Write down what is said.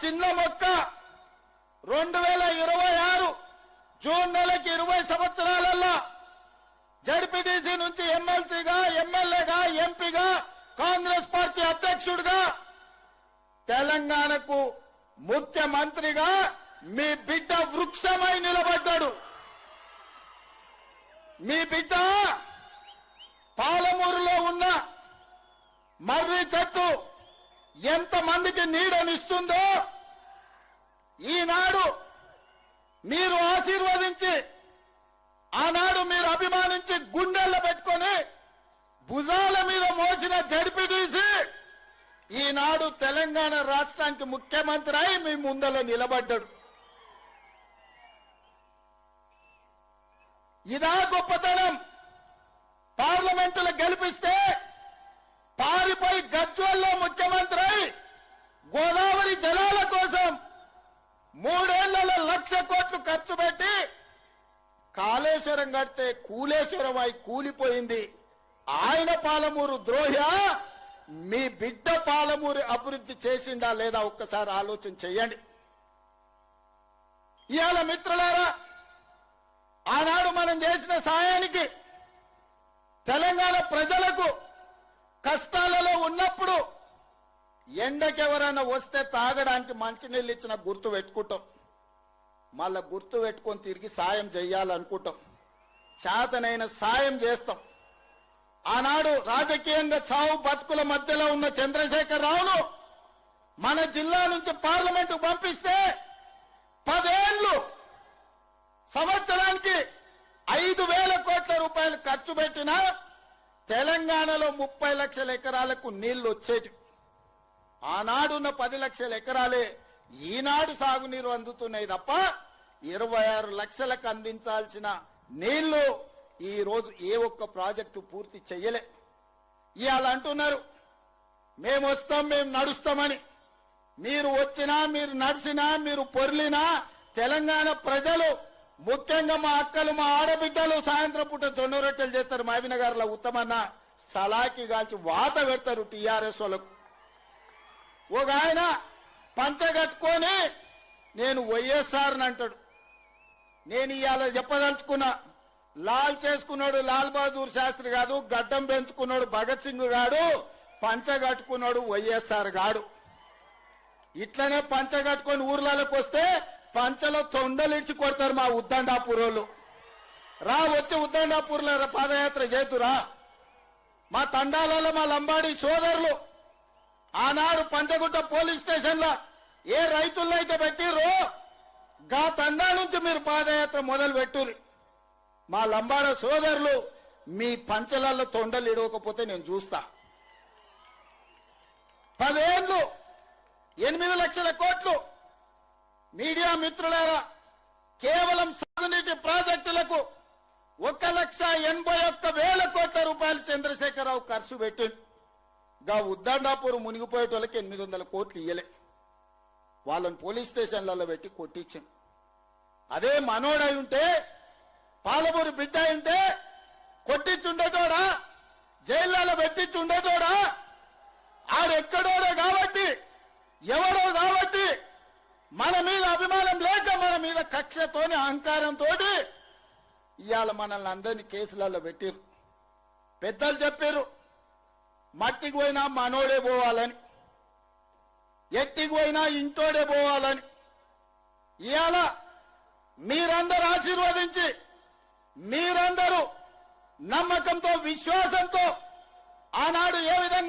చిన్న మొక్క 2026 జూన్ నెలకి 20 సంవత్సరాలలో జడ్పీటీసీ నుంచి ఎమ్మెల్సీగా, ఎమ్మెల్యేగా, ఎంపీగా, కాంగ్రెస్ పార్టీ అధ్యక్షుడిగా, తెలంగాణకు ముఖ్యమంత్రిగా మీ బిడ్డ వృక్షమై నిలబడ్డాడు. మీ బిడ్డ పాలమూరులో ఉన్న మర్రి చెట్టు ఎంతమందికి నీడనిస్తుందో ఈనాడు మీరు ఆశీర్వదించి, ఆనాడు మీరు అభిమానించి గుండెల్లో పెట్టుకొని భుజాల మీద మోసిన జడ్పీటీసీ ఈనాడు తెలంగాణ రాష్ట్రానికి ముఖ్యమంత్రి అయి మీ ముందల నిలబడ్డాడు. ఇదా గొప్పతనం. పార్లమెంటులో గెలిపిస్తే పారిపోయి గజ్వేల్లో ముఖ్యమంత్రి అయి గోదావరి జలాల కోసం 3 ఏళ్లలో 1,00,000 కోట్లు ఖర్చు పెట్టి కాళేశ్వరం కడితే కూలేశ్వరం అయి కూలిపోయింది. ఆయన పాలమూరు ద్రోహి, మీ బిడ్డ పాలమూరు అభివృద్ధి చేసిండా లేదా ఒక్కసారి ఆలోచన చేయండి. ఇవాళ మిత్రులారా, ఆనాడు మనం చేసిన సాయానికి తెలంగాణ ప్రజలకు కష్టాలలో ఉన్నప్పుడు ఎండకెవరైనా వస్తే తాగడానికి మంచినీళ్ళు ఇచ్చిన గుర్తు పెట్టుకుంటాం. మళ్ళా గుర్తు పెట్టుకొని తిరిగి సాయం చేయాలనుకుంటాం. చేతనైన సాయం చేస్తాం. ఆనాడు రాజకీయంగా చావు బతుకుల మధ్యలో ఉన్న చంద్రశేఖర్ రావును మన జిల్లా నుంచి పార్లమెంటు పంపిస్తే 10 ఏళ్లు సంవత్సరానికి 5,000 కోట్ల రూపాయలు ఖర్చు పెట్టినా తెలంగాణలో 30 లక్షల ఎకరాలకు నీళ్లు వచ్చేది. ఆనాడున్న 10 లక్షల ఎకరాలే ఈనాడు సాగునీరు అందుతున్నాయి తప్ప 26 లక్షలకు అందించాల్సిన నీళ్లు ఈ రోజు ఏ ఒక్క ప్రాజెక్టు పూర్తి చెయ్యలే. ఇవాళ అంటున్నారు మేము వస్తాం, మేము నడుస్తామని. మీరు వచ్చినా, మీరు నడిచినా, మీరు పొర్లినా తెలంగాణ ప్రజలు, ముఖ్యంగా మా అక్కలు, మా ఆడబిడ్డలు సాయంత్రం పూట జొన్న రొట్టెలు చేస్తారు. మహబూబ్నగర్లో ఉత్తమన్న సలాకి కాల్చి వాత పెడతారు టీఆర్ఎస్ వాళ్ళకు. ఒక ఆయన పంచగట్టుకొని నేను వైఎస్ఆర్ అని అంటాడు. నేను ఇవాళ చెప్పదలుచుకున్నా, లాల్ చేసుకున్నాడు లాల్ బహదూర్ శాస్త్రి కాదు, గడ్డం పెంచుకున్నాడు భగత్ సింగ్ గాడు, పంచగట్టుకున్నాడు వైఎస్ఆర్ గాడు. ఇట్లనే పంచగట్టుకొని ఊర్లలోకి వస్తే పంచలో తొండలిడ్చి కొడతారు మా ఉద్దండాపూర్ వాళ్ళు. రా వచ్చి ఉద్దండాపూర్లో పాదయాత్ర చేతురా. మా తండాలలో మా లంబాడి సోదరులు ఆనాడు పంచగుట్ట పోలీస్ స్టేషన్లో ఏ రైతుల్లో అయితే పెట్టిర్రో గా తండా నుంచి మీరు పాదయాత్ర మొదలు పెట్టుర్రి. మా లంబాడ సోదరులు మీ పంచలలో తొండలు ఇడవకపోతే నేను చూస్తా. 10 ఏళ్లు 8 లక్షల కోట్లు. మీడియా మిత్రులారా, కేవలం సాగునీటి ప్రాజెక్టులకు 1,81,000 కోట్ల రూపాయలు చంద్రశేఖరరావు ఖర్చు పెట్టిండు. గా ఉద్దండాపూర్ మునిగిపోయేటోళ్ళకి 800 కోట్లు ఇయ్యలే. వాళ్ళని పోలీస్ స్టేషన్లలో పెట్టి కొట్టించింది. అదే మనోడై ఉంటే, పాలమూరు బిడ్డ ఉంటే కొట్టించుండేటోడా, జైళ్లలో పెట్టించుండేటోడా? ఆడెక్కడోడో కాబట్టి, ఎవరో కాబట్టి, మన మీద అభిమానం లేక, మన మీద కక్షతోని అహంకారంతో ఇవాళ మనల్ని అందరినీ కేసులలో పెట్టిరు. పెద్దలు చెప్పారు మట్టికి పోయినా మనోడే పోవాలని, ఎట్టికి పోయినా ఇంటోడే పోవాలని. ఇవాళ మీరందరూ ఆశీర్వదించి, మీరందరూ నమ్మకంతో, విశ్వాసంతో ఆనాడు ఏ విధంగా